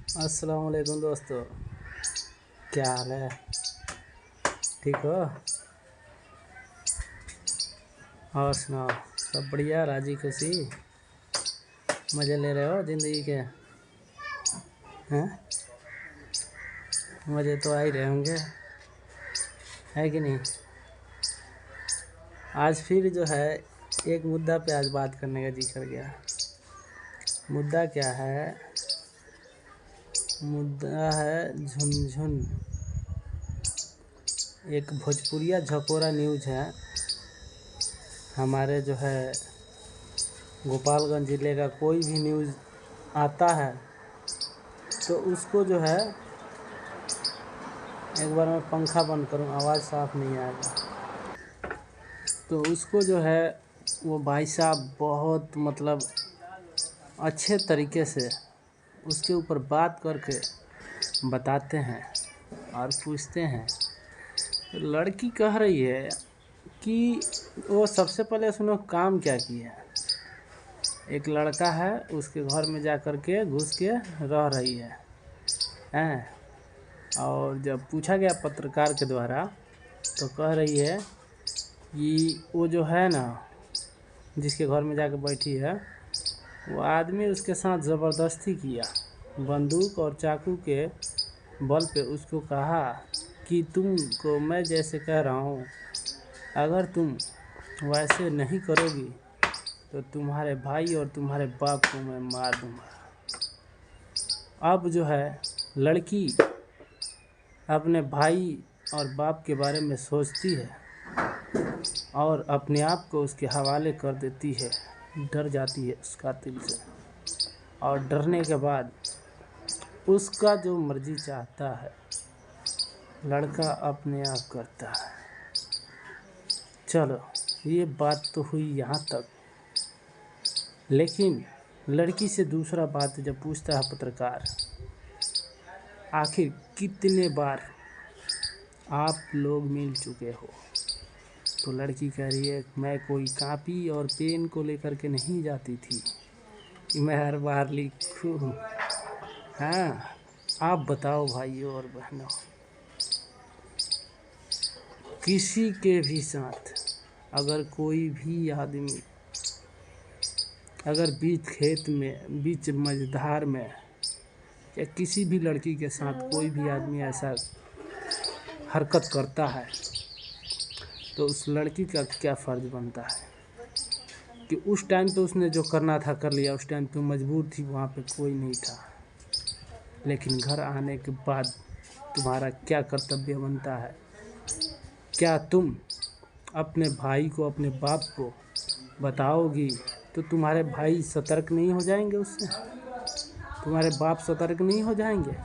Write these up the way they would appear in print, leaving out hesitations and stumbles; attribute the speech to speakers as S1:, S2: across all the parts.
S1: अस्सलाम वालेकुम दोस्तों, क्या हाल है? ठीक हो? और सुनाओ, सब बढ़िया, राजी खुशी, मज़े ले रहे हो ज़िंदगी के? हैं? मज़े तो आ ही रहे होंगे, है कि नहीं? आज फिर जो है एक मुद्दा पे आज बात करने का जी कर गया। मुद्दा क्या है? मुद्दा है झुनझुन। एक भोजपुरिया झकोरा न्यूज़ है, हमारे जो है गोपालगंज ज़िले का कोई भी न्यूज़ आता है तो उसको जो है, एक बार मैं पंखा बंद करूं, आवाज़ साफ नहीं आएगा, तो उसको जो है वो भाई साहब बहुत मतलब अच्छे तरीके से उसके ऊपर बात करके बताते हैं और पूछते हैं। तो लड़की कह रही है कि वो सबसे पहले सुनो काम क्या किया है। एक लड़का है, उसके घर में जा कर के घुस के रह रही है हैं। और जब पूछा गया पत्रकार के द्वारा तो कह रही है कि वो जो है ना, जिसके घर में जाकर बैठी है, वो आदमी उसके साथ ज़बरदस्ती किया, बंदूक और चाकू के बल पे उसको कहा कि तुमको मैं जैसे कह रहा हूँ, अगर तुम वैसे नहीं करोगी तो तुम्हारे भाई और तुम्हारे बाप को मैं मार दूँगा। अब जो है लड़की अपने भाई और बाप के बारे में सोचती है और अपने आप को उसके हवाले कर देती है, डर जाती है उस कातिल से, और डरने के बाद उसका जो मर्जी चाहता है लड़का अपने आप करता है। चलो, ये बात तो हुई यहाँ तक, लेकिन लड़की से दूसरा बात जब पूछता है पत्रकार, आखिर कितने बार आप लोग मिल चुके हो? तो लड़की कह रही है, मैं कोई कॉपी और पेन को लेकर के नहीं जाती थी कि मैं हर बार लिखूं। हाँ, आप बताओ भाइयों और बहनों, किसी के भी साथ अगर कोई भी आदमी अगर बीच खेत में, बीच मझधार में, या किसी भी लड़की के साथ कोई भी आदमी ऐसा हरकत करता है तो उस लड़की का क्या फ़र्ज़ बनता है कि उस टाइम पे उसने जो करना था कर लिया, उस टाइम पे मजबूर थी, वहाँ पे कोई नहीं था, लेकिन घर आने के बाद तुम्हारा क्या कर्तव्य बनता है? क्या तुम अपने भाई को, अपने बाप को बताओगी तो तुम्हारे भाई सतर्क नहीं हो जाएंगे उससे? तुम्हारे बाप सतर्क नहीं हो जाएंगे?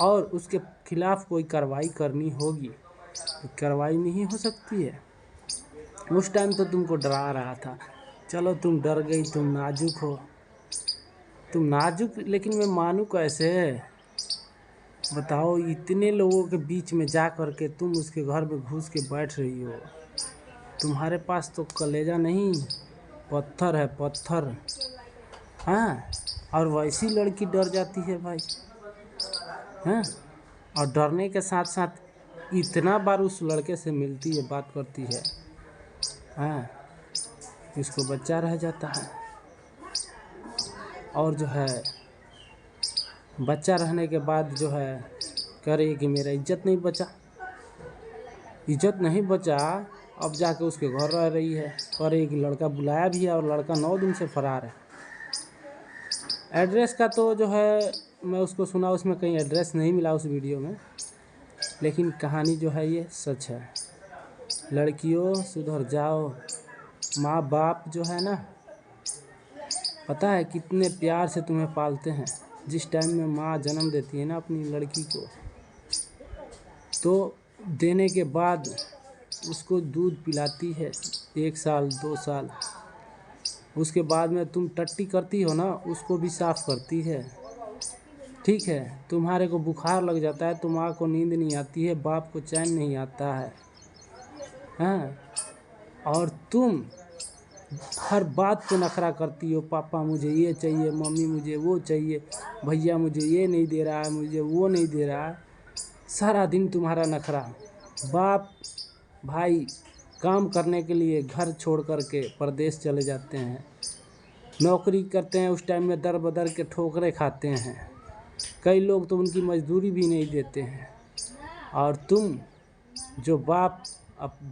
S1: और उसके खिलाफ़ कोई कार्रवाई करनी होगी तो कार्रवाई नहीं हो सकती है? उस टाइम तो तुमको डरा रहा था, चलो तुम डर गई, तुम नाजुक हो, तुम नाजुक, लेकिन मैं मानूं कैसे? बताओ, इतने लोगों के बीच में जा कर के तुम उसके घर में घुस के बैठ रही हो, तुम्हारे पास तो कलेजा नहीं, पत्थर है, पत्थर। हाँ, और वैसी लड़की डर जाती है भाई, हैं? और डरने के साथ साथ इतना बार उस लड़के से मिलती है, बात करती है, हाँ, इसको बच्चा रह जाता है। और जो है बच्चा रहने के बाद जो है कह रही है कि मेरा इज्जत नहीं बचा, इज्जत नहीं बचा। अब जाके उसके घर रह रही है, कह रही है कि लड़का बुलाया भी है और लड़का 9 दिन से फरार है। एड्रेस का तो जो है मैं उसको सुना, उसमें कहीं एड्रेस नहीं मिला उस वीडियो में, लेकिन कहानी जो है ये सच है। लड़कियों सुधर जाओ, माँ बाप जो है ना, पता है कितने प्यार से तुम्हें पालते हैं। जिस टाइम में माँ जन्म देती है ना अपनी लड़की को, तो देने के बाद उसको दूध पिलाती है 1 साल 2 साल, उसके बाद में तुम टट्टी करती हो ना, उसको भी साफ़ करती है। ठीक है, तुम्हारे को बुखार लग जाता है तो माँ को नींद नहीं आती है, बाप को चैन नहीं आता है, हाँ, और तुम हर बात पे नखरा करती हो, पापा मुझे ये चाहिए, मम्मी मुझे वो चाहिए, भैया मुझे ये नहीं दे रहा है, मुझे वो नहीं दे रहा है। सारा दिन तुम्हारा नखरा। बाप भाई काम करने के लिए घर छोड़ कर के परदेश चले जाते हैं, नौकरी करते हैं, उस टाइम में दर बदर के ठोकरें खाते हैं। कई लोग तो उनकी मजदूरी भी नहीं देते हैं। और तुम जो बाप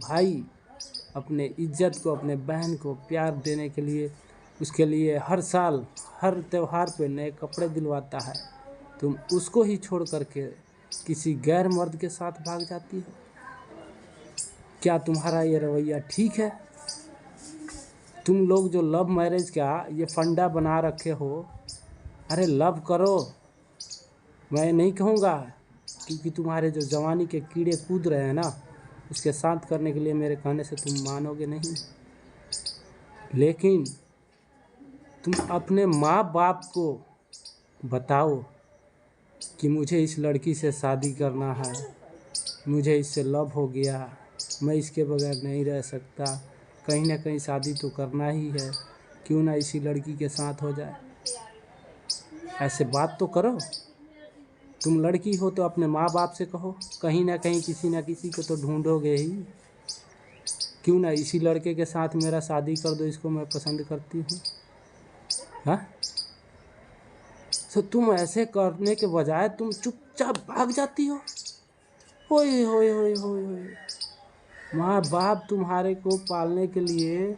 S1: भाई अपने इज्जत को, अपने बहन को प्यार देने के लिए, उसके लिए हर साल हर त्यौहार पे नए कपड़े दिलवाता है, तुम उसको ही छोड़ करके किसी गैर मर्द के साथ भाग जाती हो। क्या तुम्हारा ये रवैया ठीक है? तुम लोग जो लव मैरिज का ये फंडा बना रखे हो, अरे लव करो, मैं नहीं कहूँगा, क्योंकि तुम्हारे जो जवानी के कीड़े कूद रहे हैं ना, उसके साथ करने के लिए मेरे कहने से तुम मानोगे नहीं। लेकिन तुम अपने माँ बाप को बताओ कि मुझे इस लड़की से शादी करना है, मुझे इससे लव हो गया, मैं इसके बगैर नहीं रह सकता, कहीं ना कहीं शादी तो करना ही है, क्यों ना इसी लड़की के साथ हो जाए। ऐसे बात तो करो। तुम लड़की हो तो अपने माँ बाप से कहो, कहीं ना कहीं किसी ना किसी को तो ढूंढोगे ही, क्यों ना इसी लड़के के साथ मेरा शादी कर दो, इसको मैं पसंद करती हूँ। हाँ, तो तुम ऐसे करने के बजाय तुम चुपचाप भाग जाती हो। होए होए होए होए होए, माँ बाप तुम्हारे को पालने के लिए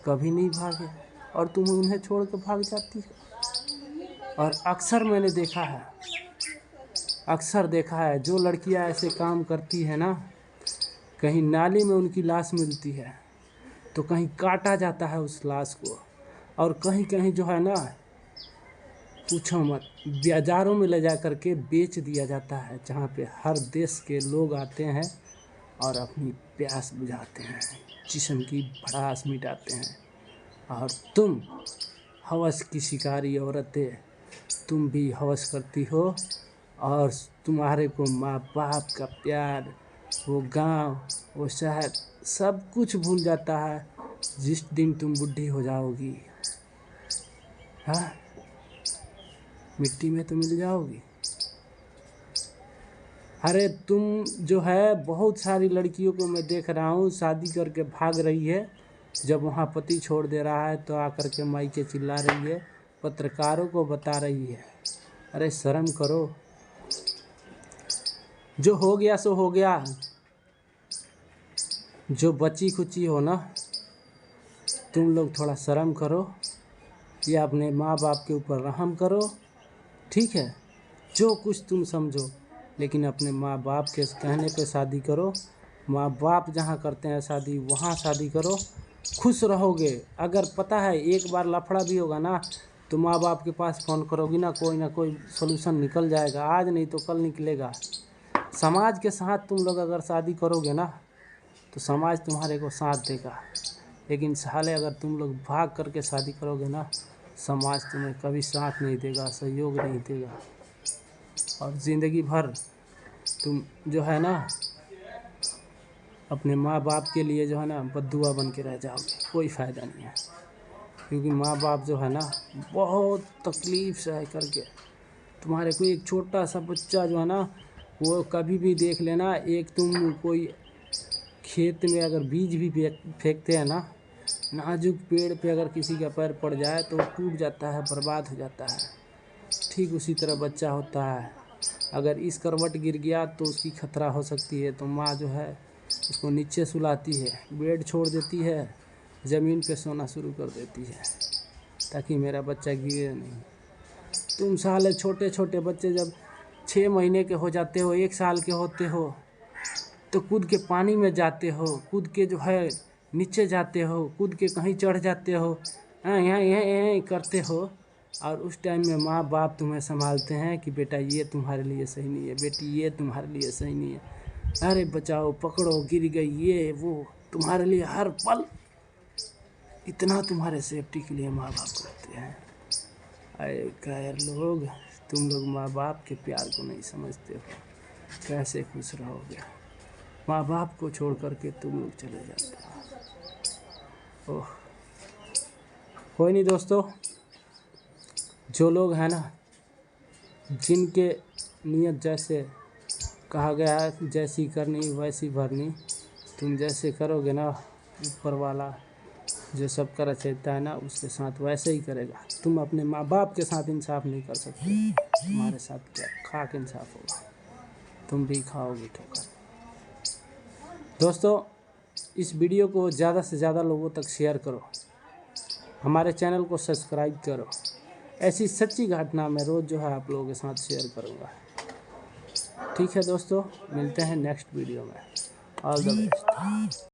S1: कभी नहीं भागे और तुम उन्हें छोड़ कर भाग जाती हो। और अक्सर मैंने देखा है, अक्सर देखा है, जो लड़कियां ऐसे काम करती है ना, कहीं नाली में उनकी लाश मिलती है तो कहीं काटा जाता है उस लाश को, और कहीं कहीं जो है ना, पूछो मत, बाजारों में ले जा कर के बेच दिया जाता है, जहाँ पे हर देश के लोग आते हैं और अपनी प्यास बुझाते हैं, जिस्म की भड़ास मिटाते हैं। और तुम हवस की शिकारी औरतें, तुम भी हवस करती हो और तुम्हारे को माँ बाप का प्यार, वो गांव, वो शहर, सब कुछ भूल जाता है जिस दिन तुम बुढ़ी हो जाओगी। हाँ, मिट्टी में तो मिल जाओगी। अरे तुम जो है, बहुत सारी लड़कियों को मैं देख रहा हूँ शादी करके भाग रही है, जब वहाँ पति छोड़ दे रहा है तो आकर के मायके चिल्ला रही है, पत्रकारों को बता रही है। अरे शर्म करो, जो हो गया सो हो गया, जो बची खुची हो ना, तुम लोग थोड़ा शर्म करो या अपने माँ बाप के ऊपर रहम करो। ठीक है, जो कुछ तुम समझो, लेकिन अपने माँ बाप के कहने पे शादी करो। माँ बाप जहाँ करते हैं शादी, वहाँ शादी करो, खुश रहोगे। अगर पता है एक बार लफड़ा भी होगा ना, तो माँ बाप के पास फ़ोन करोगी ना कोई सलूशन निकल जाएगा, आज नहीं तो कल निकलेगा। समाज के साथ तुम लोग अगर शादी करोगे ना, तो समाज तुम्हारे को साथ देगा। लेकिन साले अगर तुम लोग भाग करके शादी करोगे ना, समाज तुम्हें कभी साथ नहीं देगा, सहयोग नहीं देगा, और ज़िंदगी भर तुम जो है ना, अपने माँ बाप के लिए जो है ना, बद्दुआ बन के रह जाओगे। कोई फ़ायदा नहीं है, क्योंकि माँ बाप जो है ना, बहुत तकलीफ़ सह करके तुम्हारे को, एक छोटा सा बच्चा जो है ना, वो कभी भी देख लेना, एक तुम कोई खेत में अगर बीज भी फेंकते हैं ना, नाजुक पेड़ पे अगर किसी का पैर पड़ जाए तो टूट जाता है, बर्बाद हो जाता है। ठीक उसी तरह बच्चा होता है, अगर इस करवट गिर गया तो उसकी खतरा हो सकती है, तो माँ जो है उसको नीचे सुलाती है, बेड छोड़ देती है, ज़मीन पे सोना शुरू कर देती है, ताकि मेरा बच्चा गिरे नहीं। तुम साले छोटे छोटे बच्चे जब 6 महीने के हो जाते हो, 1 साल के होते हो, तो कूद के पानी में जाते हो, कूद के जो है नीचे जाते हो, कूद के कहीं चढ़ जाते हो, यहाँ करते हो, और उस टाइम में माँ बाप तुम्हें संभालते हैं कि बेटा ये तुम्हारे लिए सही नहीं है, बेटी ये तुम्हारे लिए सही नहीं है, अरे बचाओ, पकड़ो, गिर गई, ये वो, तुम्हारे लिए हर पल इतना तुम्हारे सेफ्टी के लिए माँ बाप करते हैं। अरे गैर लोग, तुम लोग माँ बाप के प्यार को नहीं समझते हो, कैसे खुश रहोगे? माँ बाप को छोड़ करके तुम लोग चले जाते हो। ओह, कोई नहीं दोस्तों, जो लोग हैं ना, जिनके नियत जैसे कहा गया है जैसी करनी वैसी भरनी, तुम जैसे करोगे ना, ऊपर वाला जो सबका रचयिता है ना, उसके साथ वैसे ही करेगा। तुम अपने माँ बाप के साथ इंसाफ नहीं कर सकते, तुम्हारे साथ क्या खाक इंसाफ होगा, तुम भी खाओगे ठोकर। दोस्तों, इस वीडियो को ज़्यादा से ज़्यादा लोगों तक शेयर करो, हमारे चैनल को सब्सक्राइब करो। ऐसी सच्ची घटना मैं रोज़ जो है आप लोगों के साथ शेयर करूँगा। ठीक है दोस्तों, मिलते हैं नेक्स्ट वीडियो में। All the best.